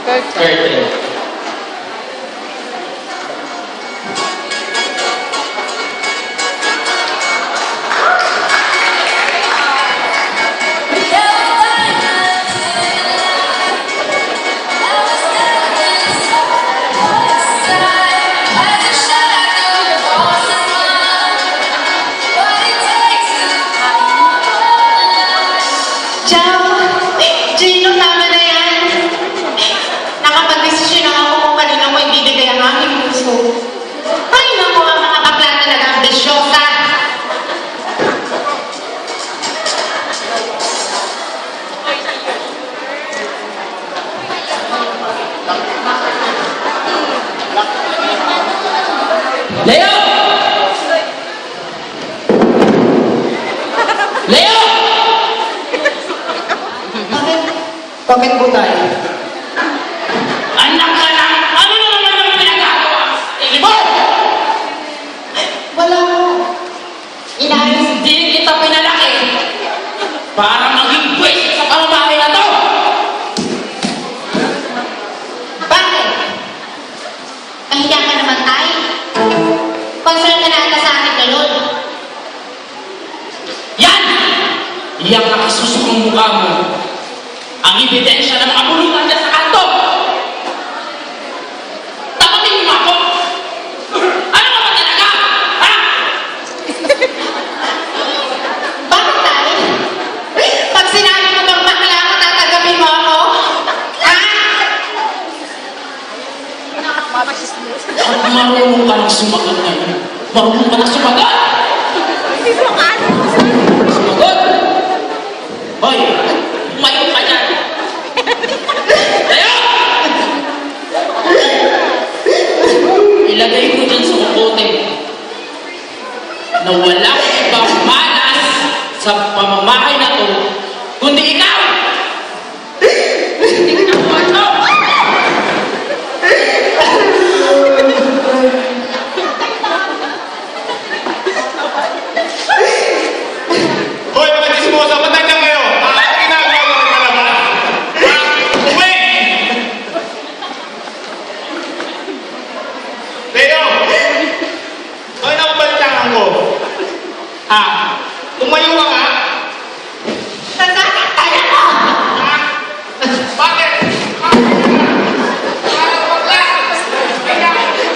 Curtain. Gino, tama na yan. Nakapag-desisyon na ako kung kanina mo ibibigay ang aking puso. Ay, naku, ang mga bakla talaga ang desyosa. Leo! Leo! Bakit po tayo? Anak ka lang! Ano na naman ang pinagagawa? Ilibot! Wala ko. Inayos. Hindi kita pinalaki para maging buwis sa pamamahay na to! Bakit? Kahiya ka naman tayo. Concern ka na ata sa aking galon. Yan! Iyang nakasusok ang mukha mo. Ang ebidensya ng mga bulutan niya sa kanto! Tapatin mo ako! Ano ka ba talaga? Ha? Bakit tayo? Pag sinabi mo bang bakla ka, tatagapin mo ako? Ha? At marunong ka ng sumagot ngayon. Marunong ka ng sumagot! Sumagot! Hoy! Umayo ka dyan! Tayo! Ilagay ko dyan sa kukote na walang ibang malas sa pamamahay na to kundi ikaw! Tingnan mo ito! Hoy, mga chismosa, matanda kayo! Ano ginagawa mo ng palabas? Ha? Uwi! Leo! Hoy, nakabalitaan ko. Tumayo ka nga? Nasasaktan ako! Ha? Bakit? Bakit bakla? Kaya,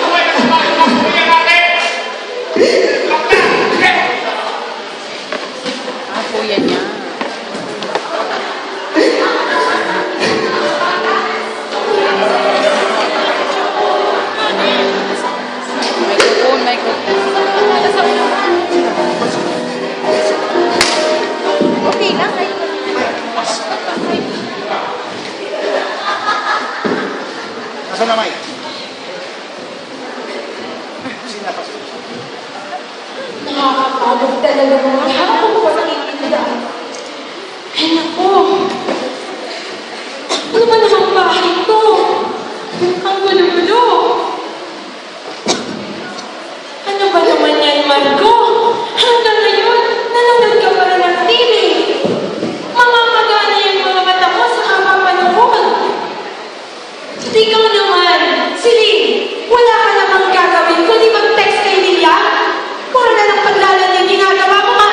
uwi ka sa bahay mo. Uwi ka natin! Bakla! Sige! Kuya niya. Microphone. Okay lang. Nasaan na, Mike? Nakakapagod talaga mga hapon ko sa itinidaan. Ay naku! Ano ba namang bahay to? Ang gulo-gulo! Ano ba naman yan, Marco? Hanggang ngayon, nanonood ka pa rin ng TV. Mamamagana yung mga mata mo sa kapapanood. At ikaw naman, Celine, wala ka namang gagawin kundi mag-text kay Lilia. Wala na ng paglalan yung ginagawa mo, ma!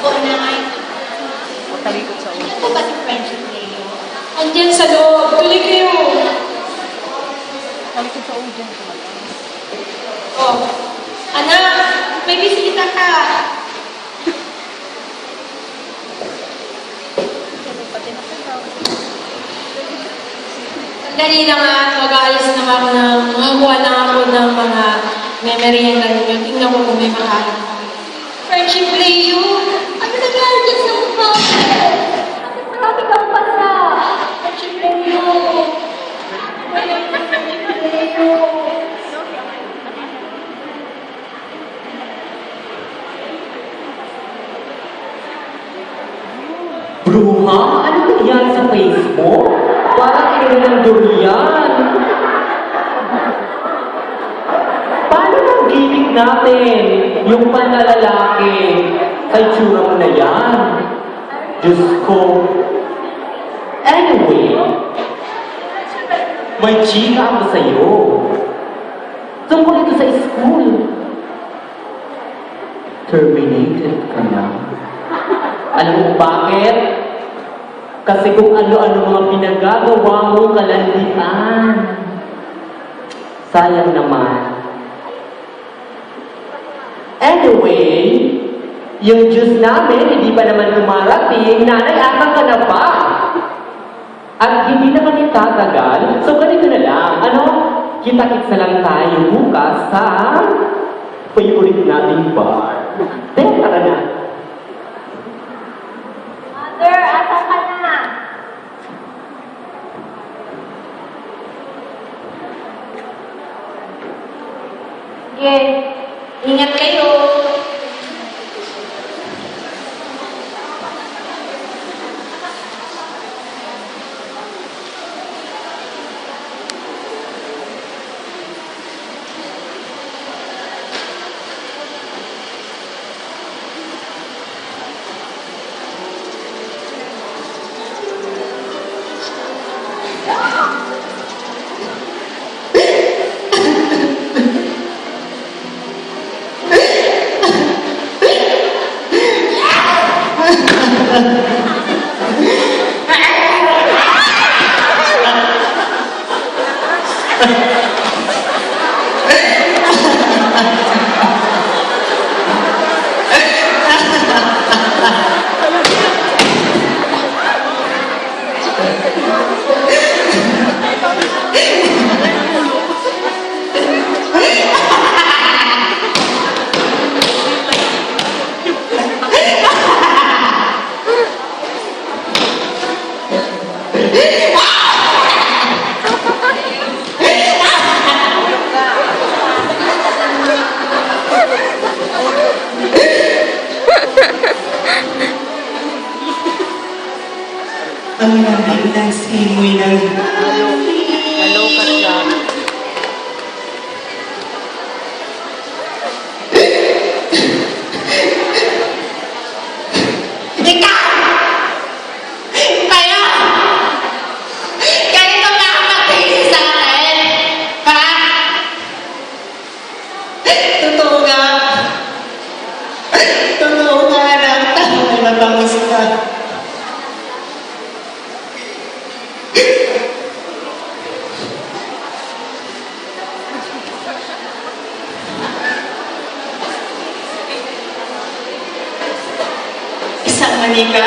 Opo, Nay. Matalikod sa ulo. Ano ba si friendship Leo? Andiyan sa loob. Tuloy kayo. Matalikod sa ulo dyan. Oh, anak, may bisita ka. Dali lang at mag-aalis na ako ng, makakuha na ako ng mga memorya na ninyo. Tingnan ko kung may makain. Friendship Leo, ano nangyari dyan sa mukha? Marami kang pasa. Friendship Leo. Friendship Leo. Bruha? Ano nangyari sa face mo? Parang kailan ng durian. Paano ang gimmick natin? Yung panalalaki sa itsura mo na yan. Diyos ko. Anyway, may chika ako sa'yo. Tungkol ito sa school. Terminated ka na. Alam mo bakit? Kasi kung ano-ano mga pinagagawa mo kalandian. Sayang naman. Anyway, yung juice namin hindi pa naman dumarating, nanay, asang ka na ba? At hindi na kami tatagal, so ganito na lang. Ano? Kita-kits na lang tayo bukas sa favorite nating bar. Then, tara na. Mother, asan ka na? Sige, ingat kayo. Ang lamig ng simoy ng Naloka siya. Ikaw! Kayo! Kayo ito makapagpili sa akin! Ha? totoo nga. Totoo nga na tama ay mabangis ka. Isang manika.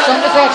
Saan na, sir?